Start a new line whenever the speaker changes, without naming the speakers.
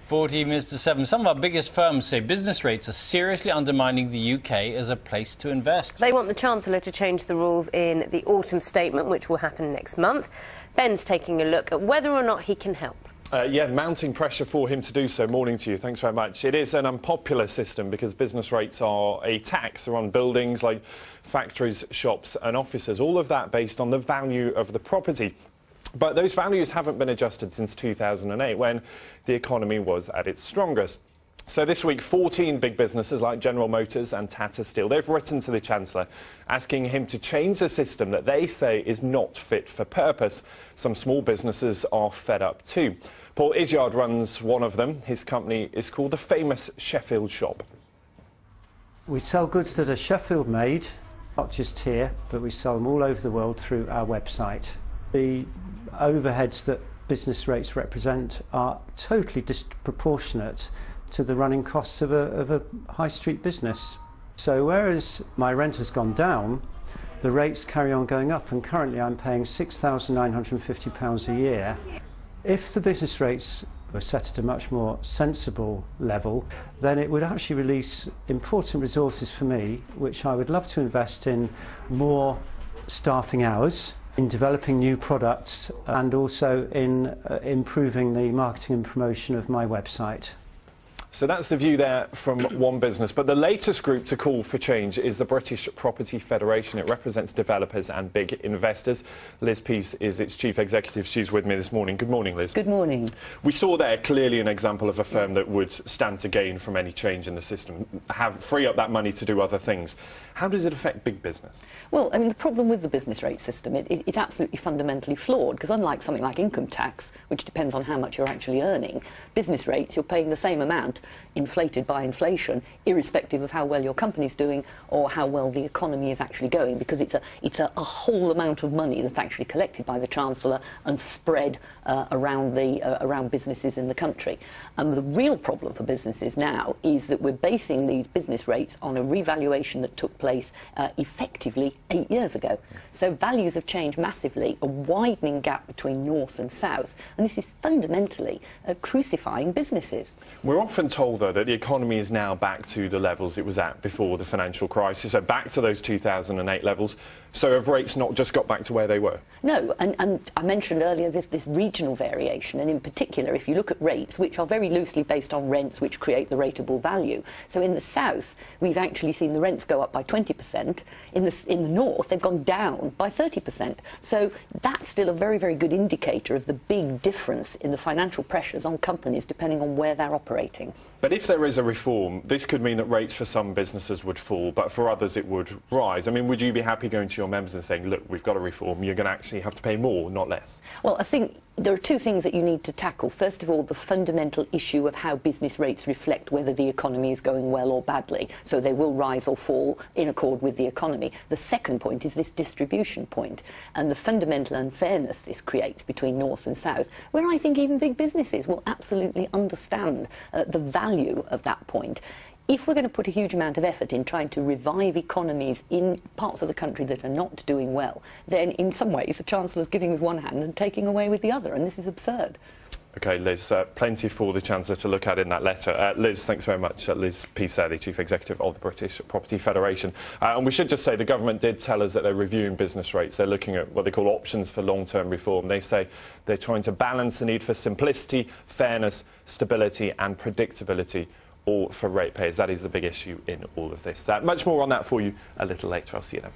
14 minutes to 7. Some of our biggest firms say business rates are seriously undermining the UK as a place to invest.
They want the Chancellor to change the rules in the autumn statement, which will happen next month. Ben's taking a look at whether or not he can help.
Yeah, mounting pressure for him to do so. Morning to you. Thanks very much. It is an unpopular system because business rates are a tax. They're on buildings like factories, shops and offices, all of that based on the value of the property. But those values haven't been adjusted since 2008, when the economy was at its strongest. So this week, 14 big businesses like General Motors and Tata Steel, they've written to the Chancellor asking him to change a system that they say is not fit for purpose. Some small businesses are fed up too. Paul Isyard runs one of them. His company is called the famous Sheffield shop.
We sell goods that are Sheffield made, not just here, but we sell them all over the world through our website. The overheads that business rates represent are totally disproportionate to the running costs of a high street business. So whereas my rent has gone down, the rates carry on going up, and currently I'm paying £6,950 a year. If the business rates were set at a much more sensible level, then it would actually release important resources for me, which I would love to invest in more staffing hours, in developing new products, and also in improving the marketing and promotion of my website.
So that's the view there from one business. But the latest group to call for change is the British Property Federation. It represents developers and big investors. Liz Peace is its chief executive. She's with me this morning. Good morning, Liz.
Good morning.
We saw there clearly an example of a firm that would stand to gain from any change in the system, free up that money to do other things. How does it affect big business?
Well, I mean, the problem with the business rate system, it's absolutely fundamentally flawed, because unlike something like income tax, which depends on how much you're actually earning, business rates, you're paying the same amount, inflated by inflation, irrespective of how well your company's doing or how well the economy is actually going, because it's a whole amount of money that's actually collected by the Chancellor and spread around businesses in the country. And the real problem for businesses now is that we're basing these business rates on a revaluation that took place effectively 8 years ago. So values have changed massively, a widening gap between north and south, and this is fundamentally crucifying businesses.
We're often told, though, that the economy is now back to the levels it was at before the financial crisis, so back to those 2008 levels. So have rates not just got back to where they were?
No, and I mentioned earlier this regional variation, and in particular, if you look at rates, which are very loosely based on rents, which create the rateable value. So in the south, we've actually seen the rents go up by 20%. In the north, they've gone down by 30%. So that's still a very, very good indicator of the big difference in the financial pressures on companies depending on where they're operating.
But if there is a reform, this could mean that rates for some businesses would fall, but for others it would rise. I mean, would you be happy going to your members and saying, look, we've got a reform, you're going to actually have to pay more, not less?
Well, I think there are two things that you need to tackle. First of all, the fundamental issue of how business rates reflect whether the economy is going well or badly. So they will rise or fall in accord with the economy. The second point is this distribution point and the fundamental unfairness this creates between north and south, where I think even big businesses will absolutely understand the value of that point. If we're going to put a huge amount of effort in trying to revive economies in parts of the country that are not doing well, then in some ways the Chancellor's giving with one hand and taking away with the other, and this is absurd.
OK, Liz, plenty for the Chancellor to look at in that letter. Liz, thanks very much. Liz Peace, the Chief Executive of the British Property Federation. And we should just say the government did tell us that they're reviewing business rates. They're looking at what they call options for long-term reform. They say they're trying to balance the need for simplicity, fairness, stability and predictability, all for ratepayers. That is the big issue in all of this. Much more on that for you a little later. I'll see you then.